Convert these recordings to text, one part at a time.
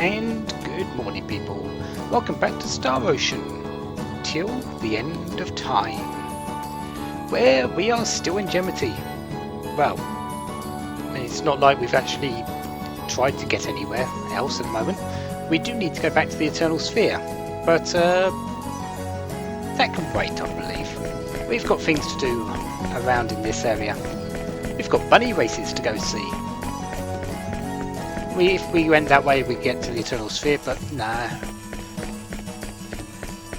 and good morning, people. Welcome back to Star Ocean, till the end of time, where we are still in Gemity. Well, it's not like we've actually tried to get anywhere else at the moment. We do need to go back to the Eternal Sphere, but that can wait, I believe. We've got things to do around in this area. We've got bunny races to go see. If we went that way, we get to the Eternal Sphere, but nah.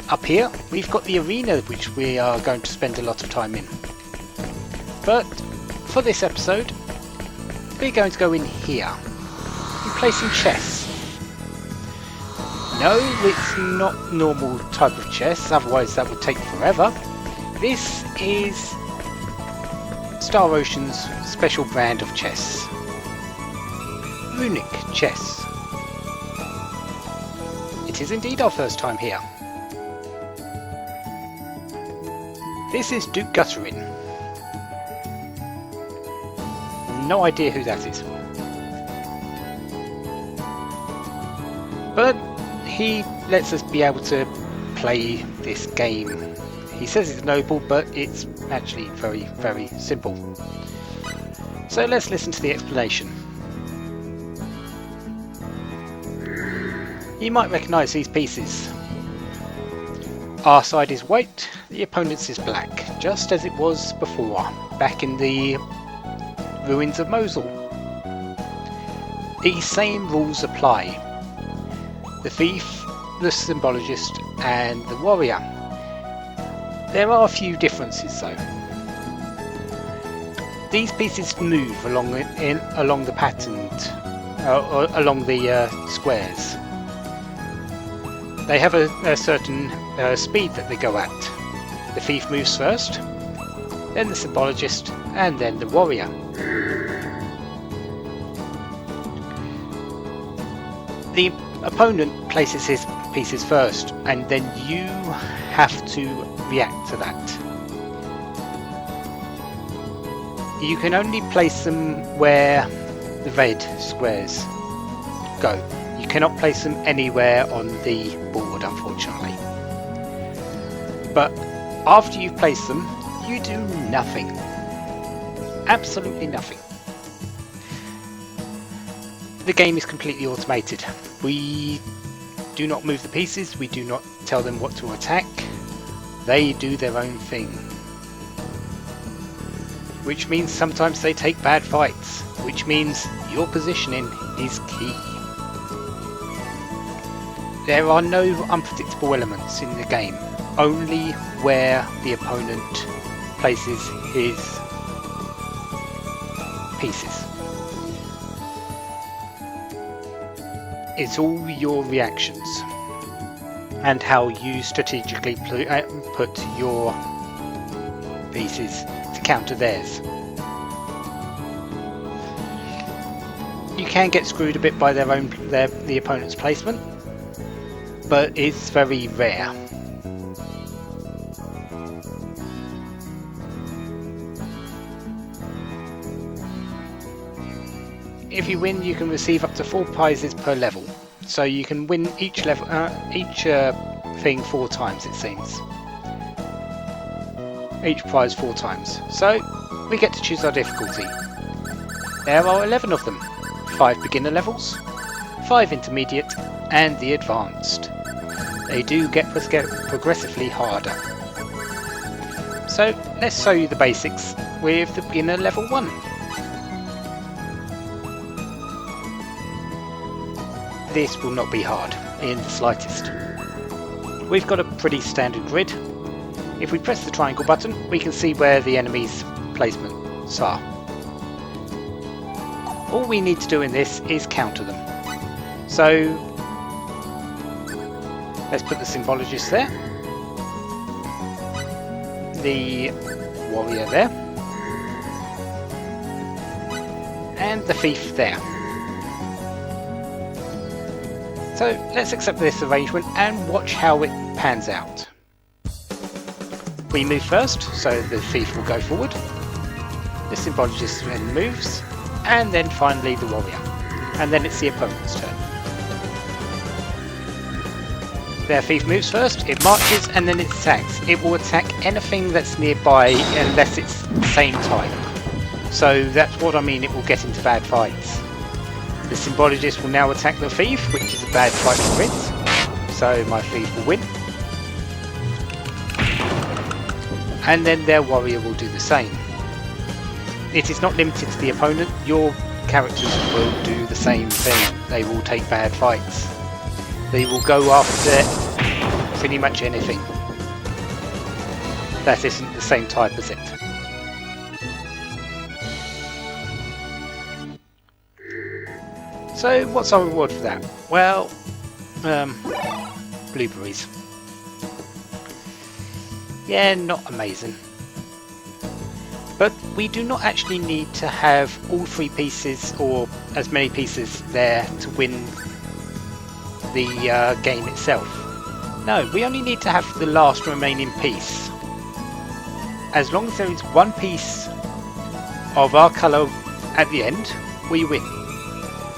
Up here, we've got the arena, which we are going to spend a lot of time in. But for this episode, we're going to go in here and play some chess. No, it's not normal type of chess, otherwise that would take forever. This is Star Ocean's special brand of chess. Runic chess. It is indeed our first time here. This is Duke Gutterin. No idea who that is. But he lets us be able to play this game. He says it's noble, but it's actually very, very simple. So let's listen to the explanation. You might recognise these pieces. Our side is white, the opponent's is black, just as it was before, back in the ruins of Mosul. These same rules apply. The thief, the symbologist, and the warrior. There are a few differences though. These pieces move along the pattern, along the squares. They have a certain speed that they go at. The thief moves first, then the symbologist, and then the warrior. The opponent places his pieces first, and then you have to react to that. You can only place them where the red squares go. You cannot place them anywhere on the board, unfortunately. But after you've placed them, you do nothing. Absolutely nothing. The game is completely automated. We do not move the pieces, we do not tell them what to attack. They do their own thing. Which means sometimes they take bad fights, which means your positioning is key. There are no unpredictable elements in the game, only where the opponent places his pieces. It's all your reactions and how you strategically put your pieces to counter theirs. You can get screwed a bit by the opponent's placement, but it's very rare. If you win, you can receive up to 4 prizes per level, so you can win each level, thing 4 times, it seems. Each prize 4 times, so we get to choose our difficulty. There are 11 of them, 5 beginner levels, 5 intermediate, and the advanced. They do get progressively harder. So let's show you the basics with the beginner level 1. This will not be hard in the slightest. We've got a pretty standard grid. If we press the triangle button, we can see where the enemy's placements are. All we need to do in this is counter them. So let's put the symbologist there, the warrior there, and the thief there. So let's accept this arrangement and watch how it pans out. We move first, so the thief will go forward, the symbologist then moves, and then finally the warrior, and then it's the opponent's turn. Their thief moves first, it marches, and then it attacks. It will attack anything that's nearby unless it's the same type. So that's what I mean, it will get into bad fights. The Symbologist will now attack the thief, which is a bad fight for it. So my thief will win. And then their warrior will do the same. It is not limited to the opponent, your characters will do the same thing. They will take bad fights. They will go after pretty much anything that isn't the same type as it. So what's our reward for that? Well, blueberries. Yeah, not amazing. But we do not actually need to have all 3 pieces or as many pieces there to win the game itself. No, we only need to have the last remaining piece. As long as there is 1 piece of our colour at the end, we win.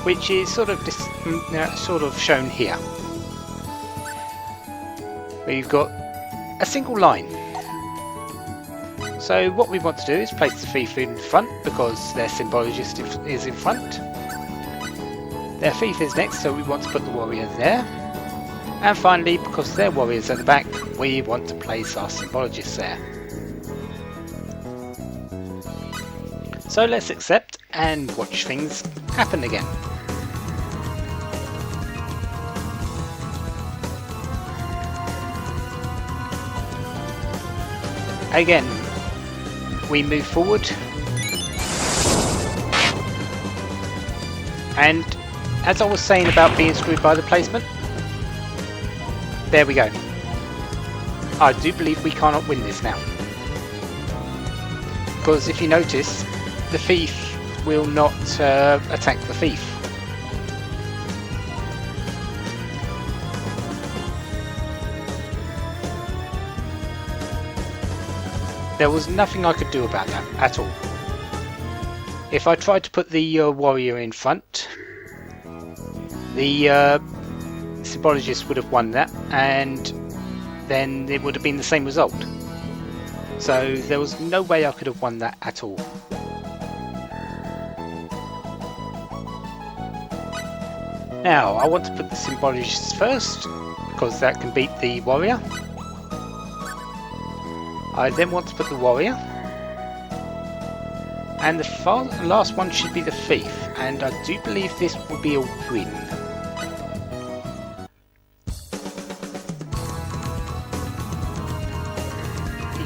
Which is sort of shown here. We've got a single line. So what we want to do is place the thief in front because their Symbologist is in front. Their thief is next, so we want to put the warrior there. And finally, because their warrior's at the back, we want to place our Symbologist there. So let's accept and watch things happen again. Again, we move forward, and as I was saying about being screwed by the placement, there we go. I do believe we cannot win this now, because if you notice, the thief will not attack the thief. There was nothing I could do about that at all. If I tried to put the warrior in front, the Symbologist would have won that, and then it would have been the same result. So there was no way I could have won that at all. Now I want to put the Symbologist first, because that can beat the warrior. I then want to put the warrior, and the last one should be the thief, and I do believe this will be a win.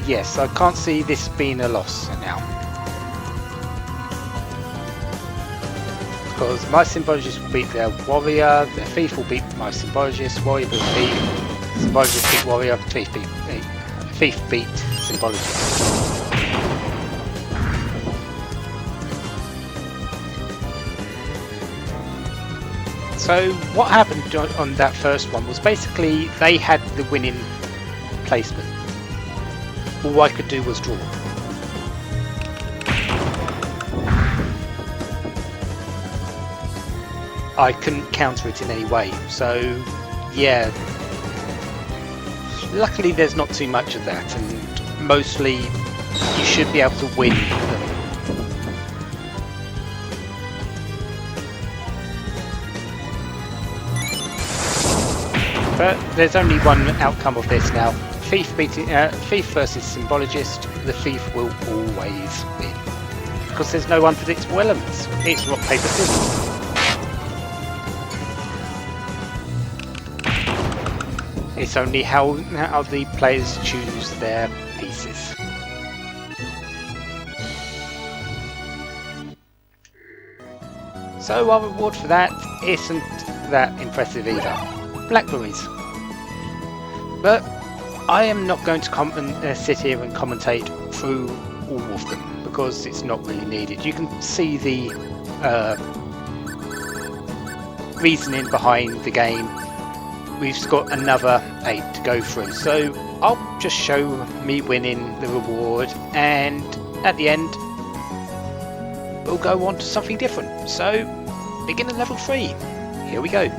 Yes, I can't see this being a loss now, because my Symbologist will beat their warrior, their thief will beat my Symbologist, warrior beat thief, Symbologist beat warrior, thief beat Symbologist. So what happened on that first one was basically they had the winning placement. All I could do was draw. I couldn't counter it in any way, so yeah. Luckily there's not too much of that, and mostly you should be able to win them. But there's only one outcome of this now. Thief versus Symbologist, the thief will always win. Because there's no unpredictable elements. It's rock, paper, scissors. It's only how the players choose their pieces. So our reward for that isn't that impressive either. Blackberries. But I am not going to sit here and commentate through all of them because it's not really needed. You can see the reasoning behind the game. We've got another 8 to go through, so I'll just show me winning the reward, and at the end we'll go on to something different. So beginner level 3, here we go.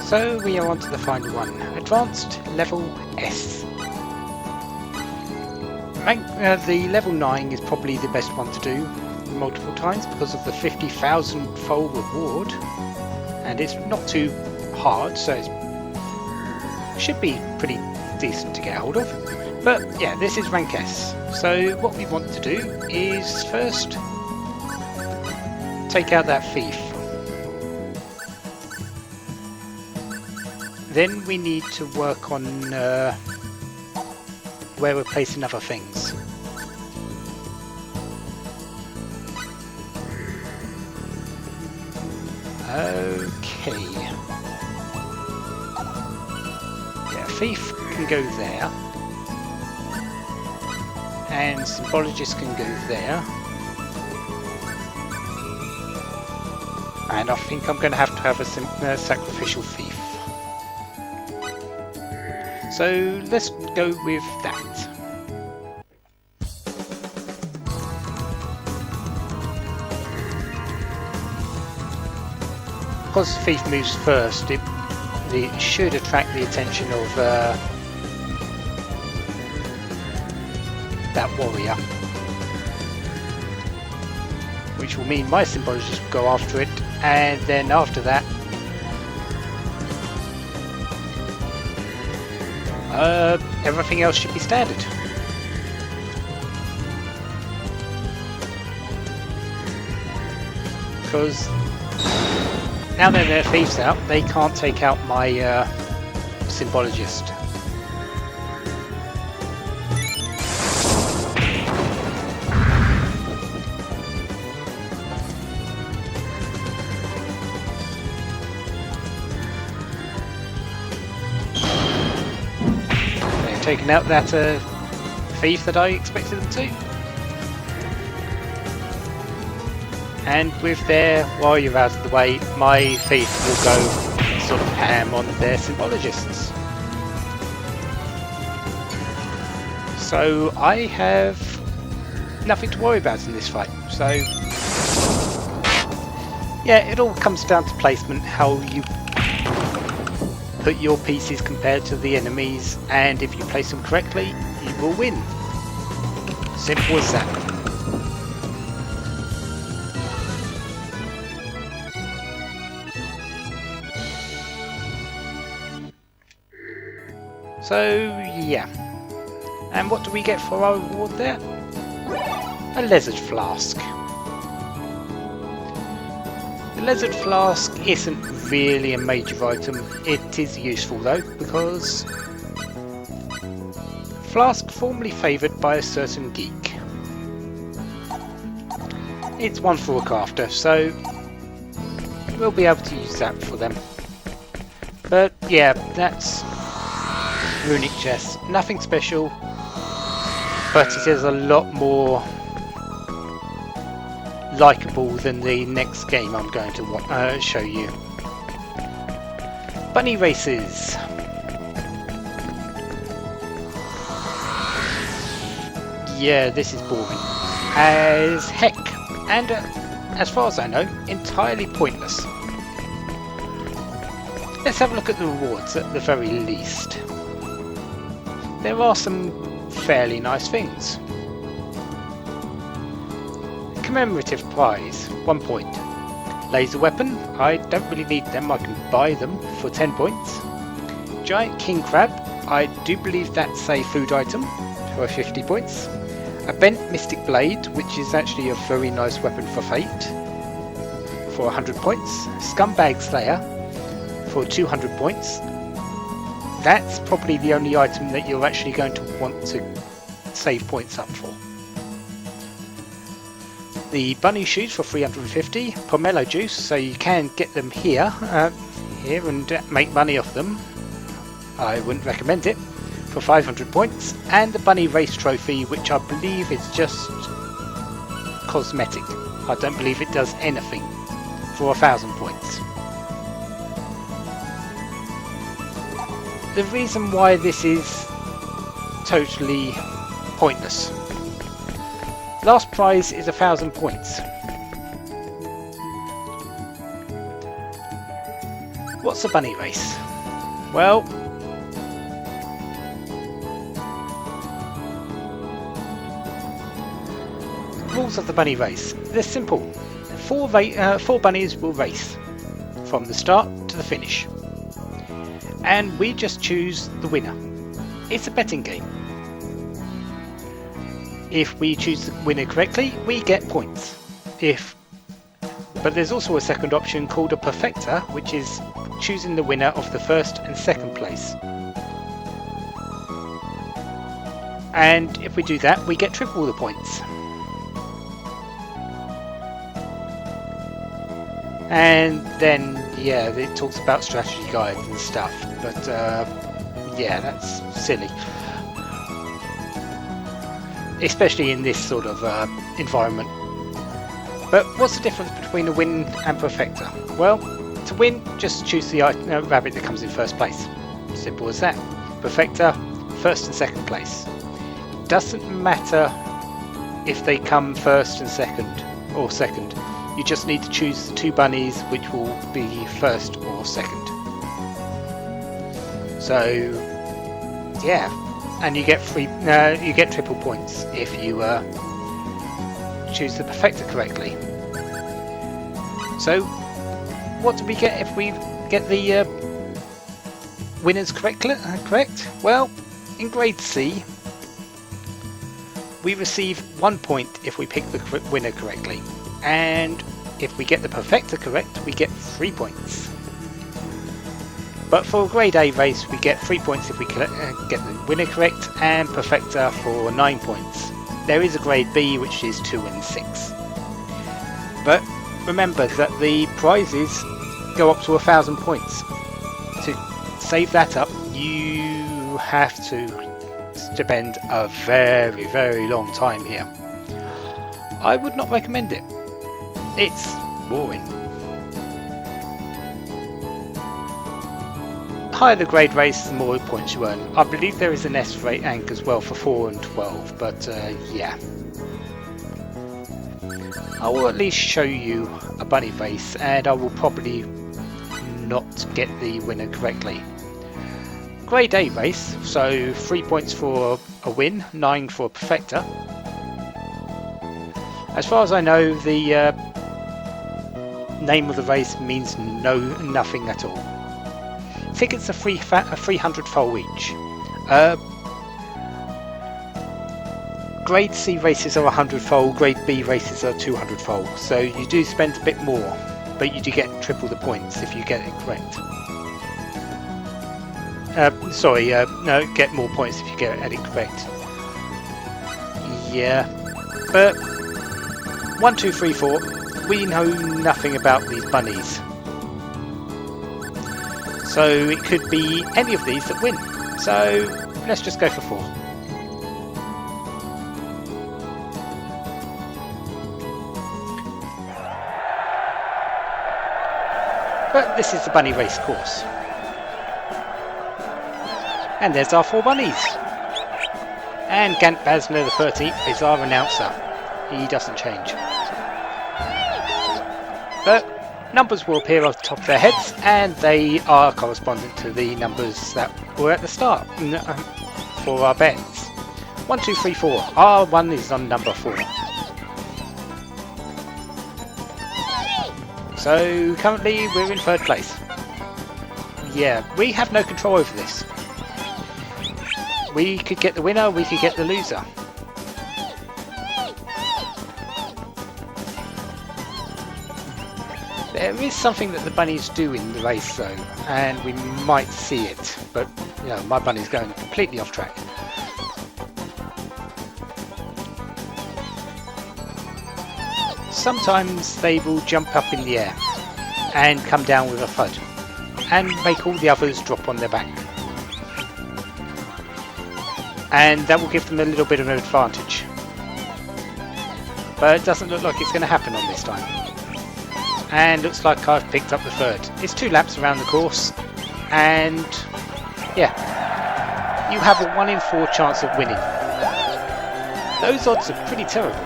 So we are on to the final one, Advanced Level S. The level 9 is probably the best one to do multiple times because of the 50,000 fold reward, and it's not too hard, so it should be pretty decent to get hold of. But yeah, this is rank S. So what we want to do is first take out that thief. Then we need to work on where we're placing other things. Okay. Yeah, thief can go there. And symbologist can go there. And I think I'm going to have a sacrificial thief. So let's go with that. Because the thief moves first, it should attract the attention of that warrior. Which will mean my symbologist will go after it, and then after that everything else should be standard. Because now that their thieves out, they can't take out my symbologist. Taken out that thief that I expected them to. And with their warrior out of the way, my thief will go sort of ham on their symbologists. So I have nothing to worry about in this fight. So yeah, it all comes down to placement, how you put your pieces compared to the enemies, and if you place them correctly, you will win. Simple as that. So yeah, and what do we get for our reward there? A lizard flask. The lizard flask isn't really a major item. It is useful though, because flask formerly favoured by a certain geek. It's one for a crafter, so we'll be able to use that for them. But yeah, that's runic chest. Nothing special, but it is a lot more likeable than the next game I'm going to show you. Bunny races. Yeah, this is boring as heck, and as far as I know, entirely pointless. Let's have a look at the rewards at the very least. There are some fairly nice things. Commemorative prize, 1 point. Laser weapon, I don't really need them, I can buy them for 10 points. Giant king crab, I do believe that's a food item for 50 points. A bent mystic blade, which is actually a very nice weapon for fate, for 100 points. Scumbag slayer for 200 points. That's probably the only item that you're actually going to want to save points up for. The bunny shoes for 350, pomelo juice, so you can get them here and make money off them. I wouldn't recommend it, for 500 points, and the bunny race trophy, which I believe is just cosmetic. I don't believe it does anything, for 1000 points. The reason why this is totally pointless. Last prize is 1000 points. What's a bunny race? Well, rules of the bunny race. They're simple. Four bunnies will race from the start to the finish, and we just choose the winner. It's a betting game. If we choose the winner correctly, we get points. But there's also a second option called a perfecta, which is choosing the winner of the first and second place. And if we do that, we get triple the points. And then, yeah, it talks about strategy guides and stuff, but yeah, that's silly. Especially in this sort of environment. But what's the difference between a win and perfecta? Well, to win, just choose the rabbit that comes in first place. Simple as that. Perfecta, first and second place. Doesn't matter if they come first and second, or second. You just need to choose the two bunnies which will be first or second. So, yeah, and you get triple points if you choose the perfecta correctly. So, what do we get if we get the winners correct? Well, in grade C, we receive 1 point if we pick the winner correctly. And if we get the perfecta correct, we get 3 points. But for a grade A race, we get 3 points if we get the winner correct, and perfecta for 9 points. There is a grade B, which is 2 and 6. But remember that the prizes go up to 1,000 points. To save that up, you have to spend a very, very long time here. I would not recommend it. It's boring. Higher the grade race, the more points you earn. I believe there is an S rank as well for 4 and 12, but yeah. I will at least show you a bunny race, and I will probably not get the winner correctly. Grade A race, so 3 points for a win, 9 for a perfecta. As far as I know, the name of the race means nothing at all. Tickets are 300 fold each. Grade C races are 100 fold, grade B races are 200 fold, so you do spend a bit more, but you do get triple the points if you get it correct. No, get more points if you get it correct. Yeah, but 1, 2, 3, 4, we know nothing about these bunnies. So it could be any of these that win. So let's just go for 4. But this is the bunny race course. And there's our 4 bunnies. And Gant Basner the 13th is our announcer. He doesn't change. But numbers will appear on the top of their heads, and they are correspondent to the numbers that were at the start for our bets. 1, 2, 3, 4. Our one is on number 4. So currently we're in 3rd place. Yeah, we have no control over this. We could get the winner, we could get the loser. There is something that the bunnies do in the race though, and we might see it, but you know, my bunny's going completely off track. Sometimes they will jump up in the air and come down with a thud and make all the others drop on their back. And that will give them a little bit of an advantage. But it doesn't look like it's going to happen on this time. And looks like I've picked up the 3rd. It's 2 laps around the course, and yeah, you have a 1 in 4 chance of winning. Those odds are pretty terrible.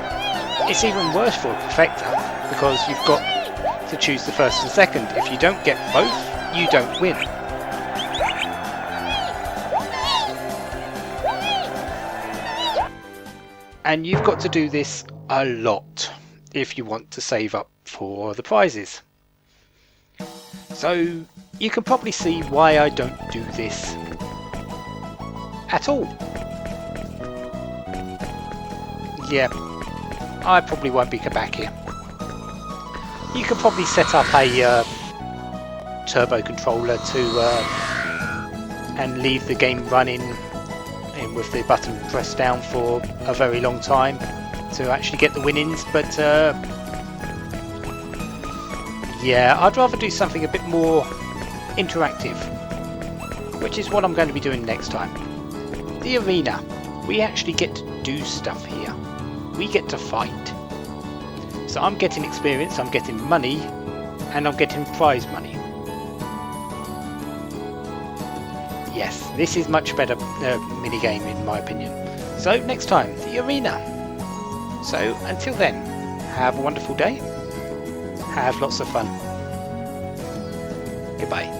It's even worse for a perfecta, because you've got to choose the 1st and 2nd. If you don't get both, you don't win. And you've got to do this a lot if you want to save up for the prizes. So you can probably see why I don't do this at all. Yeah, I probably won't be back here. You could probably set up a turbo controller to and leave the game running and with the button pressed down for a very long time to actually get the winnings, but yeah, I'd rather do something a bit more interactive, which is what I'm going to be doing next time. The arena, we actually get to do stuff here. We get to fight. So I'm getting experience, I'm getting money, and I'm getting prize money. Yes, this is much better minigame in my opinion. So next time, the arena. So until then, have a wonderful day. Have lots of fun. Goodbye.